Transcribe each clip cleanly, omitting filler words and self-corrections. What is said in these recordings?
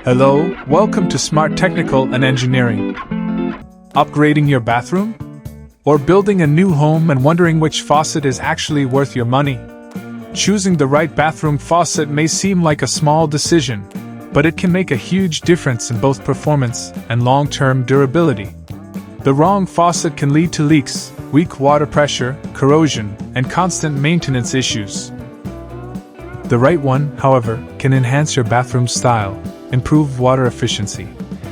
Hello, welcome to Smart Technical and Engineering. Upgrading your bathroom? Or building a new home and wondering which faucet is actually worth your money? Choosing the right bathroom faucet may seem like a small decision, but it can make a huge difference in both performance and long-term durability. The wrong faucet can lead to leaks, weak water pressure, corrosion, and constant maintenance issues. The right one, however, can enhance your bathroom style, improve water efficiency,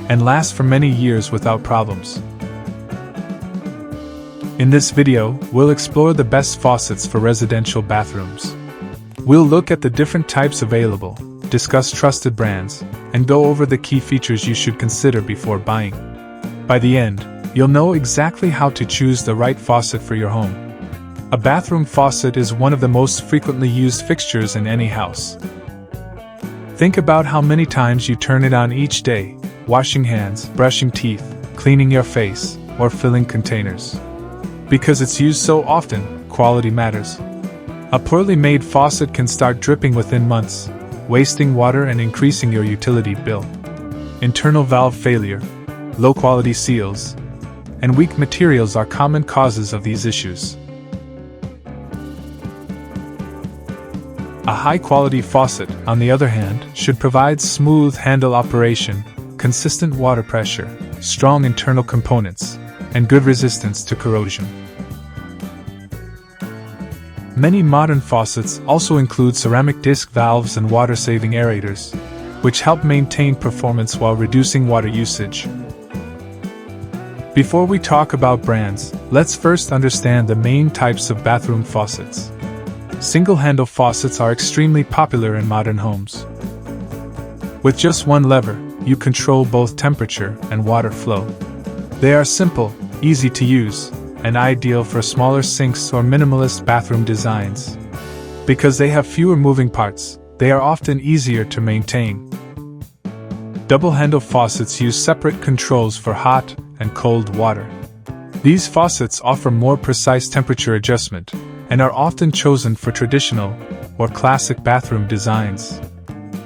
and last for many years without problems. In this video, we'll explore the best faucets for residential bathrooms. We'll look at the different types available, discuss trusted brands, and go over the key features you should consider before buying. By the end, you'll know exactly how to choose the right faucet for your home. A bathroom faucet is one of the most frequently used fixtures in any house. Think about how many times you turn it on each day, washing hands, brushing teeth, cleaning your face, or filling containers. Because it's used so often, quality matters. A poorly made faucet can start dripping within months, wasting water and increasing your utility bill. Internal valve failure, low-quality seals, and weak materials are common causes of these issues. A high-quality faucet, on the other hand, should provide smooth handle operation, consistent water pressure, strong internal components, and good resistance to corrosion. Many modern faucets also include ceramic disc valves and water-saving aerators, which help maintain performance while reducing water usage. Before we talk about brands, let's first understand the main types of bathroom faucets. Single-handle faucets are extremely popular in modern homes. With just one lever, you control both temperature and water flow. They are simple, easy to use, and ideal for smaller sinks or minimalist bathroom designs. Because they have fewer moving parts, they are often easier to maintain. Double-handle faucets use separate controls for hot and cold water. These faucets offer more precise temperature adjustment, and are often chosen for traditional or classic bathroom designs.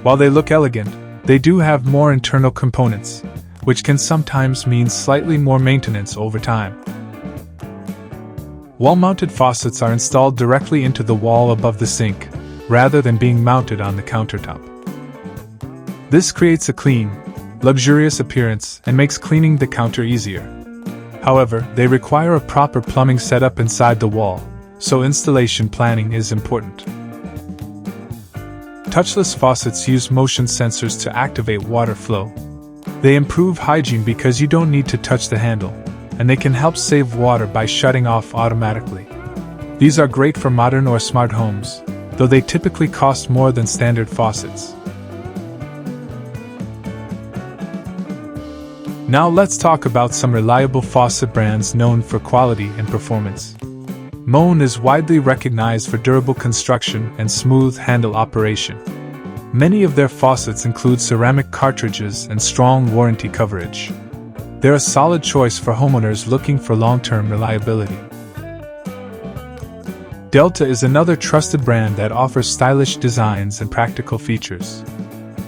While they look elegant, they do have more internal components, which can sometimes mean slightly more maintenance over time. Wall-mounted faucets are installed directly into the wall above the sink, rather than being mounted on the countertop. This creates a clean, luxurious appearance and makes cleaning the counter easier. However, they require a proper plumbing setup inside the wall, so installation planning is important. Touchless faucets use motion sensors to activate water flow. They improve hygiene because you don't need to touch the handle, and they can help save water by shutting off automatically. These are great for modern or smart homes, though they typically cost more than standard faucets. Now let's talk about some reliable faucet brands known for quality and performance. Moen is widely recognized for durable construction and smooth handle operation. Many of their faucets include ceramic cartridges and strong warranty coverage. They're a solid choice for homeowners looking for long-term reliability. Delta is another trusted brand that offers stylish designs and practical features.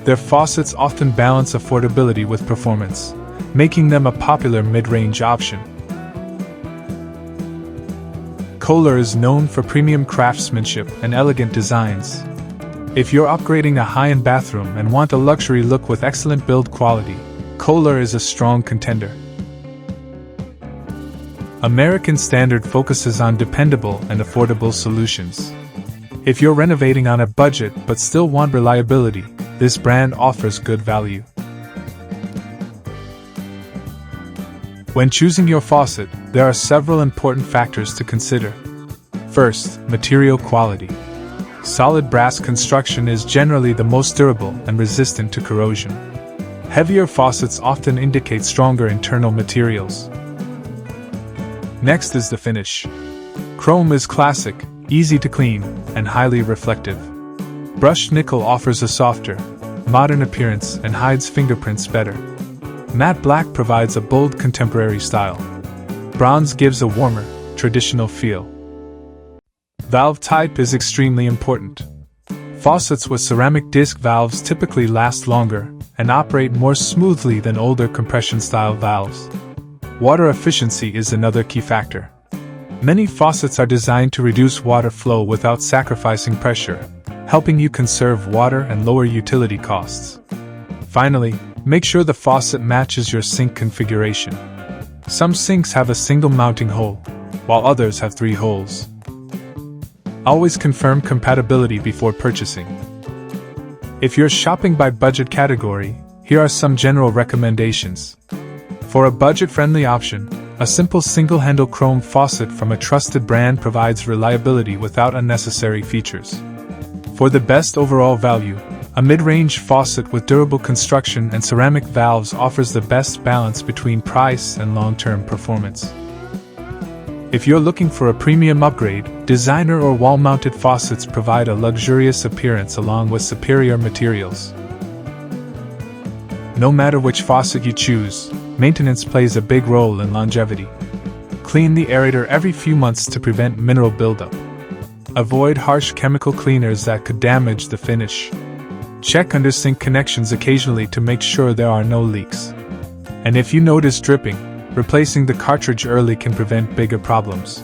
Their faucets often balance affordability with performance, making them a popular mid-range option. Kohler is known for premium craftsmanship and elegant designs. If you're upgrading a high-end bathroom and want a luxury look with excellent build quality, Kohler is a strong contender. American Standard focuses on dependable and affordable solutions. If you're renovating on a budget but still want reliability, this brand offers good value. When choosing your faucet, there are several important factors to consider. First, material quality. Solid brass construction is generally the most durable and resistant to corrosion. Heavier faucets often indicate stronger internal materials. Next is the finish. Chrome is classic, easy to clean, and highly reflective. Brushed nickel offers a softer, modern appearance and hides fingerprints better. Matte black provides a bold contemporary style. Bronze gives a warmer, traditional feel. Valve type is extremely important. Faucets with ceramic disc valves typically last longer and operate more smoothly than older compression-style valves. Water efficiency is another key factor. Many faucets are designed to reduce water flow without sacrificing pressure, helping you conserve water and lower utility costs. Finally, make sure the faucet matches your sink configuration. Some sinks have a single mounting hole, while others have 3 holes. Always confirm compatibility before purchasing. If you're shopping by budget category, here are some general recommendations. For a budget-friendly option, a simple single-handle chrome faucet from a trusted brand provides reliability without unnecessary features. For the best overall value, a mid-range faucet with durable construction and ceramic valves offers the best balance between price and long-term performance. If you're looking for a premium upgrade, designer or wall-mounted faucets provide a luxurious appearance along with superior materials. No matter which faucet you choose, maintenance plays a big role in longevity. Clean the aerator every few months to prevent mineral buildup. Avoid harsh chemical cleaners that could damage the finish. Check under-sink connections occasionally to make sure there are no leaks. And if you notice dripping, replacing the cartridge early can prevent bigger problems.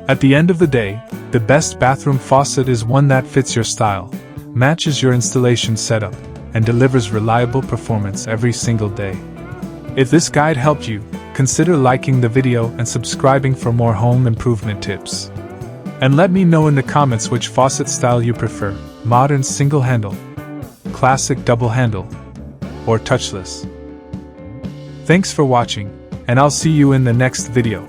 At the end of the day, the best bathroom faucet is one that fits your style, matches your installation setup, and delivers reliable performance every single day. If this guide helped you, consider liking the video and subscribing for more home improvement tips. And let me know in the comments which faucet style you prefer: modern single handle, classic double handle, or touchless. Thanks for watching, and I'll see you in the next video.